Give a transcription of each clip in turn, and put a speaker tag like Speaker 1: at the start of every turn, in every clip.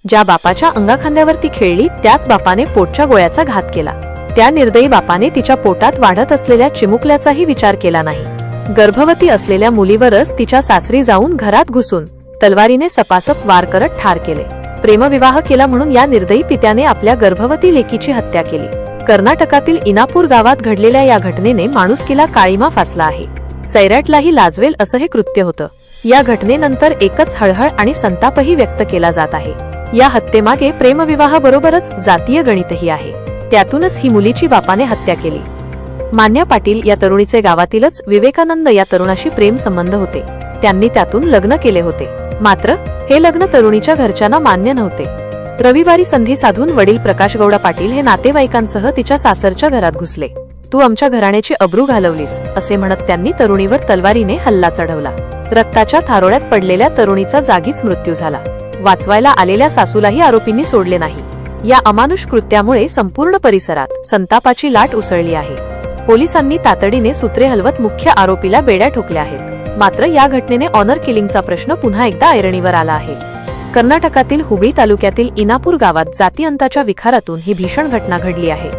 Speaker 1: ज्या बापाच्या अंगाखांद्यावरती खेळली त्याच बापाने पोटच्या गोळ्याचा घात केला। त्या निर्दयी बापाने तिच्या पोटात वाढत असलेल्या चिमुकल्याचाही विचार केला नाही। गर्भवती असलेल्या मुलीवरच तिच्या सासरी जाऊन घरात घुसून तलवारीने सपासप वार करत ठार केले। प्रेमविवाह केला म्हणून या निर्दयी पित्याने आपल्या गर्भवती लेकीची हत्या केली। कर्नाटकातील इनापूर गावात घडलेल्या या घटनेने माणुसकीला काळीमा फासला आहे। सैराटलाही लाजवेल असं हे कृत्य होतं। या घटनेनंतर एकच हळहळ आणि संतापही व्यक्त केला जात आहे। या हत्येमागे प्रेमविवाहाबरोबरच जातीय गणितही आहे। त्यातूनच ही मुलीची बापाने हत्या केली। मान्या पाटील या तरुणीचे गावातीलच विवेकानंद या तरुणाशी प्रेम संबंध होते। त्यांनी त्यातून लग्न केले होते, मात्र हे लग्न तरुणीच्या घरच्यांना मान्य नव्हते। रविवारी संधी साधून वडील प्रकाशगौडा पाटील हे नातेवाईकांसह तिच्या सासरच्या घरात घुसले। तू आमच्या घराण्याची अब्रू घालवलीस असे म्हणत त्यांनी तरुणीवर तलवारीने हल्ला चढवला। रक्ताच्या थारोळ्यात पडलेल्या तरुणीचा जागीच मृत्यू झाला। वाचवायला आलेल्या सासूलाही आरोपींनी सोडले नाही। या अमानुष कृत्यामुळे संपूर्ण परिसरात संतापाची लाट उसळली आहे। पोलिसांनी तातडीने सूत्रे हलवत मुख्य आरोपीला बेड्या ठोकल्या आहेत। मात्र या घटनेने ऑनर किलिंगचा प्रश्न पुन्हा एकदा ऐरणीवर आला आहे। कर्नाटकातील हुबळी तालुक्यातील इनापूर गावात जातीअंताच्या विखारातून ही भीषण घटना घडली आहे।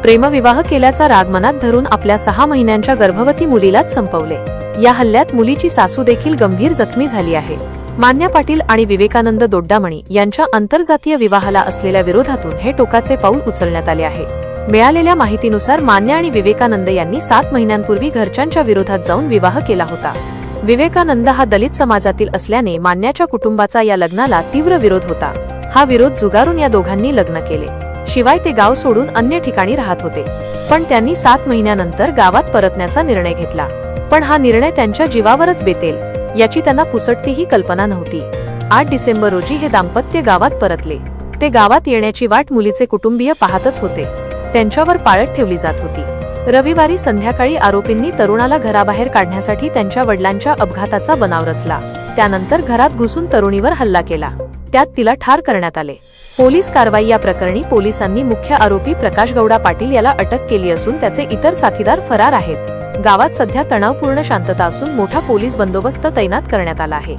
Speaker 1: प्रेमविवाह केल्याचा राग मनात धरून आपल्या 6 महिन्यांच्या गर्भवती मुलीलाच संपवले। या हल्ल्यात मुलीची सासू देखील गंभीर जखमी झाली आहे। मान्या पाटील आणि विवेकानंद दोड्डामणी यांच्या आंतरजातीय विवाहाला असलेल्या विरोधातून हे टोकाचे पाऊल उचलण्यात आले आहे। मिळालेल्या माहितीनुसार मान्या आणि विवेकानंद यांनी 7 महिन्यांपूर्वी घरच्यांच्या विरोधात जाऊन विवाह केला होता। विवेकानंद हा दलित समाजातील असल्याने मान्याच्या कुटुंबाचा या लग्नाला तीव्र विरोध होता। हा विरोध जुगारून या दोघांनी लग्न केले। शिवाय ते गाव सोडून अन्य ठिकाणी राहत होते, पण त्यांनी 7 महिन्यानंतर गावात परतण्याचा निर्णय घेतला। पण हा निर्णय त्यांच्या जीवावरच बेतेल याची त्यांना पुसटतीही कल्पना नव्हती। 8 डिसेंबर रोजी हे दाम्पत्य गावात परतले। ते गावात येण्याची वाट मुलीचे कुटुंबीय पाहतच होते। त्यांच्यावर पाळत ठेवली जात होती। रविवारी संध्याकाळी आरोपींनी तरुणाला घराबाहेर काढण्यासाठी त्यांच्या वडिलांच्या अपघाताचा बनाव रचला। त्यानंतर घरात घुसून तरुणीवर हल्ला केला, त्यात तिला ठार करण्यात आले। पोलीस कारवाई या प्रकरणी पोलिसांनी मुख्य आरोपी प्रकाशगौडा पाटील याला अटक केली असून त्याचे इतर साथीदार फरार आहेत। गावात सध्या तणावपूर्ण शांतता असून मोठा पोलीस बंदोबस्त तैनात करण्यात आला आहे।